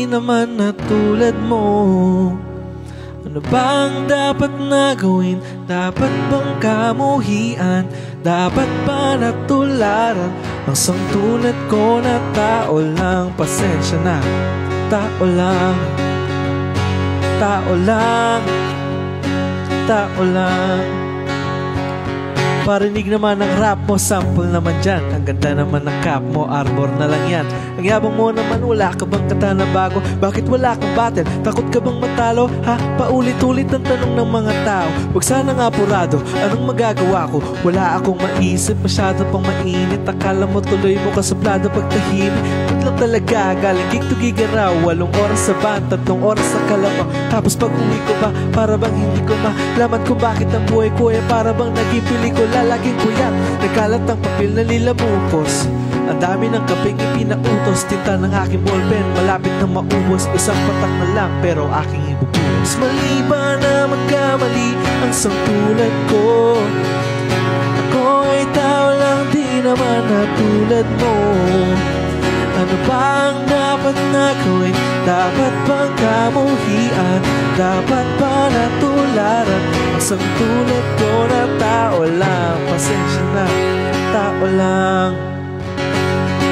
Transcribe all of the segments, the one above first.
di naman na tulad mo. Ano bang dapat na gawin? Dapat bang kamuhian? Dapat ba natularan? Ang sangtulad ko na tao lang. Pasensya na, tao lang. Tao lang. Tao lang. Parinig naman ng rap mo, sample naman dyan. Ang ganda naman ng cap mo, arbor na lang yan. Ang yabang mo naman, wala ka bang kata na bago? Bakit wala kang battle? Takot ka bang matalo? Ha? Paulit-ulit ang tanong ng mga tao. Huwag sana nga apurado, anong magagawa ko? Wala akong maisip, masyado pang mainit. Akala mo tuloy mo kasablado pagtahimik. Huwag lang talaga, galing gig to gig raw. 8 oras sa van, 3 oras sa Kalamang. Tapos pag uwi ko ba, para bang hindi ko malaman kung bakit ang buhay ko para bang naging pelikula. Laging kuyan, nagkalat ang papel na lilamukos. Ang dami ng kapeng ipinautos. Tinta ng aking ballpen, malapit na maubos. Isang patak na lang, pero aking ibubuhos. Mali ba na magkamali ang sangtulad ko? Ako ay tao lang, di naman na tulad mo. Ano bang dapat na gawin? Dapat bang kamuhian? Dapat ba natularan? Ang sangtulad ko na tao lang. Pasensya na, tao lang.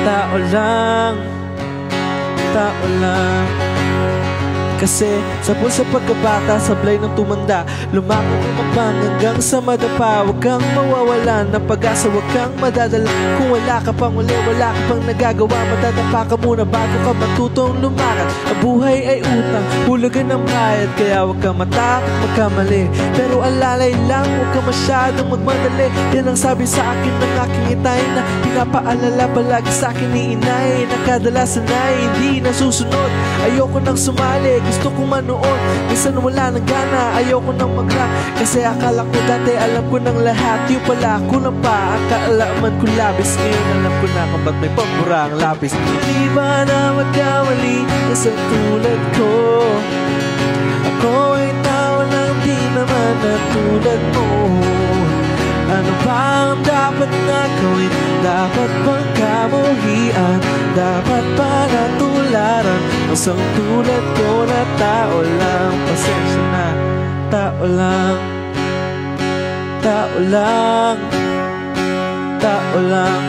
Tao lang. Tao lang. Kasi sa pulsa pagkabata, sablay ng tumanda, lumako kumapang hanggang sa madapa. Huwag kang mawawalan ng pag-asa, huwag kang madadala. Kung wala ka pang uli, wala ka pang nagagawa, madadapa ka muna bago ka matutong lumakad. Ang buhay ay utang, hulugan ng bayad, kaya huwag kang matakot magkamali. Pero alalay lang, huwag kang masyadong magmadali. Yan ang sabi sa akin ng aking itay, na pinapaalala palagi sa akin ni inay. Nakadalasan ay hindi nasusunod. Ayoko nang sumali, gusto kong manood. Minsan wala ng gana, ayoko nang mag-rap. Kasi akala ko dati alam ko ng lahat. Yung pala ako na pa, ang kaalaman ko labis. Ngayon alam ko na kung ba't may pagmura ang lapis. Di ba na magkamali na sa tulad ko? Ako ay tao lang, di naman na tulad mo. Ano ba ang dapat na gawin? Dapat bang kamuhian? Dapat ba natularan? Ang sangtulad ko na tao lang. Pasensya na, tao lang. Tao lang. Tao lang.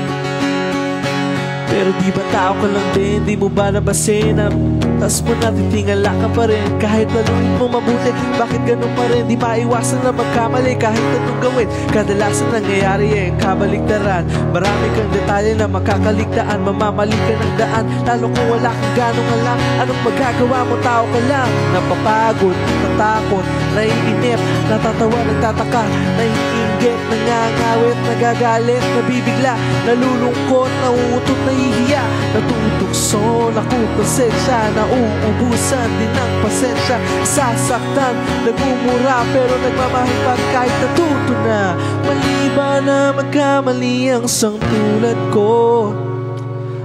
Pero di ba tao ka lang din? Di mo ba nabasin na tas mo natitingala ka pa rin? Kahit laluin mo mabuti, bakit ganun pa rin? Di maiwasan na magkamali kahit anong gawin. Kadalasan nangyayari ang kabaligtaran. Marami kang detalye na makakaligtaan. Mamamali ka ng daan, lalo kung wala kang ganong alam. Anong magagawa mo? Tao ka lang. Napapagod, natakot, naiinip, natatawa, nagtataka, naiinggit, nangangawit, nagagalit, nabibigla, nalulungkot, nauutot, nahihiya, natutukso, nakupasensya, nauubusan din ng pasensya, sasaktan, nagmumura pero nagmamahal pa kahit natuto na. Mali ba na magkamali ang sangtulad ko?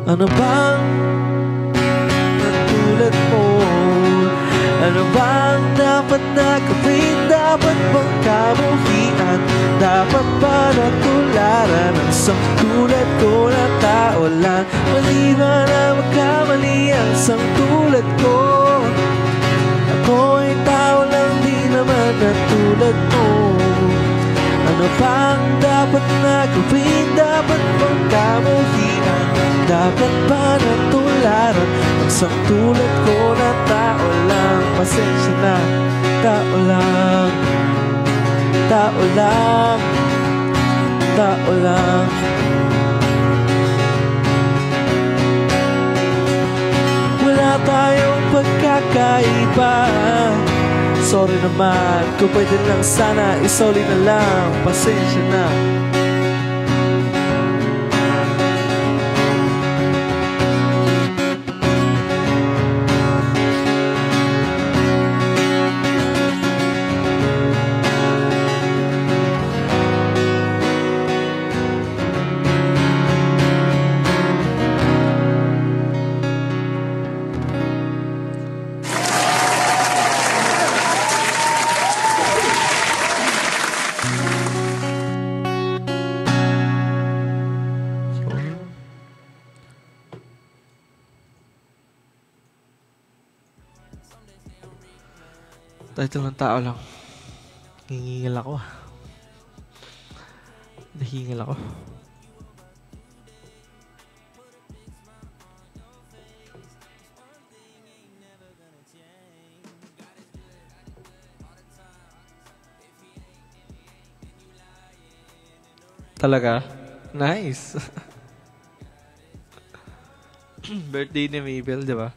Ano bang natulad mo? Ano bang dapat na gawin? Dapat bang kamuhian? Dapat ba natularan ang sangtulad ko na tao lang? Mali ba na magkamali ang sangtulad ko? Ako ay tao lang, di naman natulad mo. Ano bang dapat na gawin? Dapat bang kamuhian? Dapat ba natularan ang sangtulad ko na tao lang? Pasensya na, tao lang. Tao lang. Tao lang. Wala tayong pagkakaiba. Sorry naman, kung pwede lang sana isoli na lang. Pasensya na. Title ng tao lang. Hingingil ako. Nahingil ako. Talaga? Nice. Birthday ni Mabel, di ba?